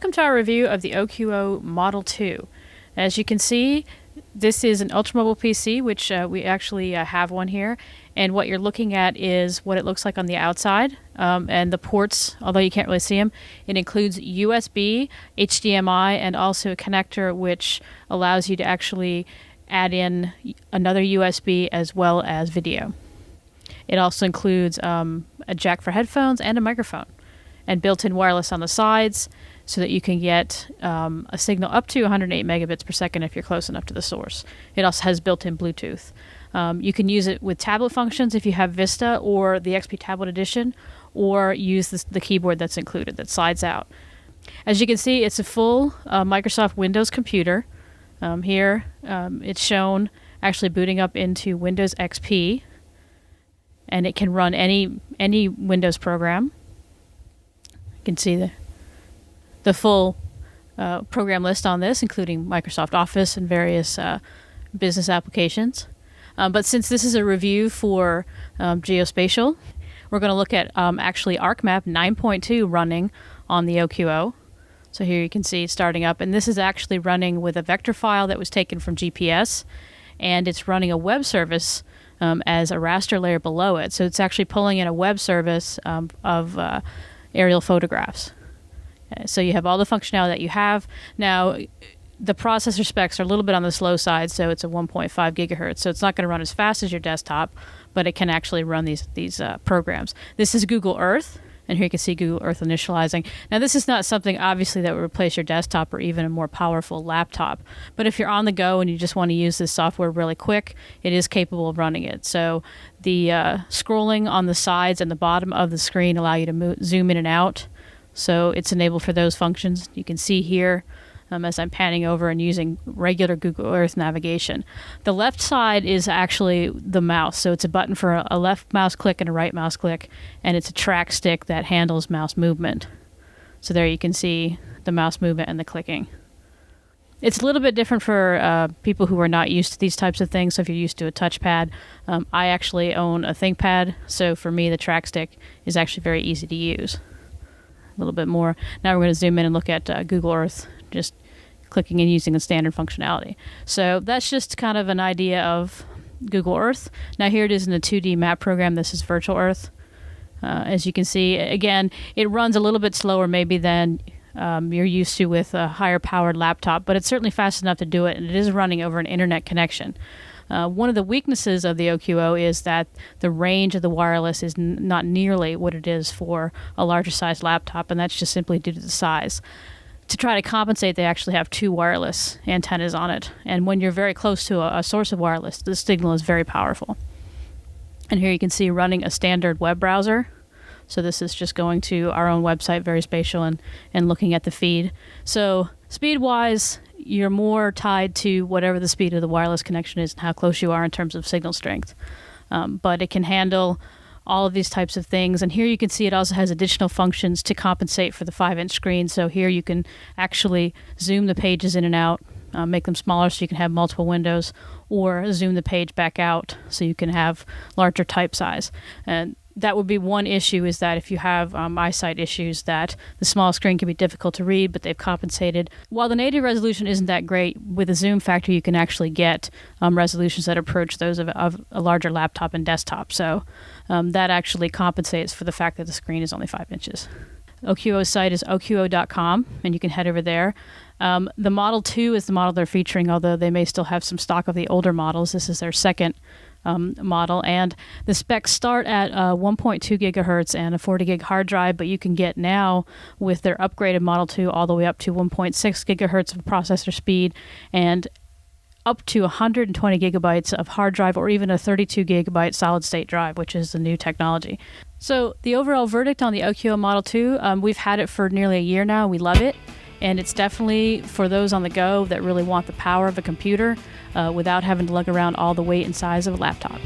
Welcome to our review of the OQO Model 2. As you can see, this is an ultramobile PC, which we actually have one here. And what you're looking at is what it looks like on the outside. And the ports, although you can't really see them, it includes USB, HDMI, and also a connector which allows you to actually add in another USB as well as video. It also includes a jack for headphones and a microphone, and built-in wireless on the sides so that you can get a signal up to 108 megabits per second if you're close enough to the source. It also has built-in Bluetooth. You can use it with tablet functions if you have Vista or the XP Tablet Edition, or use the keyboard that's included that slides out. As you can see, it's a full Microsoft Windows computer. Here it's shown actually booting up into Windows XP, and it can run any Windows program. You can see the full program list on this, including Microsoft Office and various business applications. But since this is a review for geospatial, we're going to look at actually ArcMap 9.2 running on the OQO. So here you can see it's starting up, and this is actually running with a vector file that was taken from GPS, and it's running a web service as a raster layer below it. So it's actually pulling in a web service of aerial photographs. So you have all the functionality that you have. Now, the processor specs are a little bit on the slow side, so it's a 1.5 gigahertz. So it's not going to run as fast as your desktop, but it can actually run these programs. This is Google Earth, and here you can see Google Earth initializing. Now, this is not something, obviously, that would replace your desktop or even a more powerful laptop. But if you're on the go and you just want to use this software really quick, it is capable of running it. So the scrolling on the sides and the bottom of the screen allow you to zoom in and out. So it's enabled for those functions. You can see here as I'm panning over and using regular Google Earth navigation. The left side is actually the mouse. So it's a button for a left mouse click and a right mouse click, and it's a track stick that handles mouse movement. So there you can see the mouse movement and the clicking. It's a little bit different for people who are not used to these types of things. So if you're used to a touchpad, I actually own a ThinkPad. So for me, the track stick is actually very easy to use. A little bit more. Now we're going to zoom in and look at Google Earth, just clicking and using the standard functionality. So that's just kind of an idea of Google Earth. Now here it is in the 2D map program. This is Virtual Earth. As you can see, again, it runs a little bit slower maybe than you're used to with a higher powered laptop, but it's certainly fast enough to do it, and it is running over an internet connection. One of the weaknesses of the OQO is that the range of the wireless is not nearly what it is for a larger size laptop, and that's just simply due to the size. To try to compensate, they actually have two wireless antennas on it, and when you're very close to a source of wireless, the signal is very powerful. And here you can see running a standard web browser. So this is just going to our own website, VerySpatial, and looking at the feed. So speed-wise, you're more tied to whatever the speed of the wireless connection is and how close you are in terms of signal strength. But it can handle all of these types of things. And here you can see it also has additional functions to compensate for the 5-inch screen. So here you can actually zoom the pages in and out, make them smaller so you can have multiple windows, or zoom the page back out so you can have larger type size. And that would be one issue, is that if you have eyesight issues, that the small screen can be difficult to read, but they've compensated. While the native resolution isn't that great, with a zoom factor you can actually get resolutions that approach those of a larger laptop and desktop. So that actually compensates for the fact that the screen is only 5 inches. OQO's site is OQO.com, and you can head over there. The Model 2 is the model they're featuring, although they may still have some stock of the older models. This is their second model, and the specs start at 1.2 gigahertz and a 40 gig hard drive, but you can get now with their upgraded Model 2 all the way up to 1.6 gigahertz of processor speed and up to 120 gigabytes of hard drive, or even a 32 gigabyte solid state drive, which is the new technology. So the overall verdict on the OQO Model 2, we've had it for nearly a year now. We love it. And it's definitely for those on the go that really want the power of a computer without having to lug around all the weight and size of a laptop.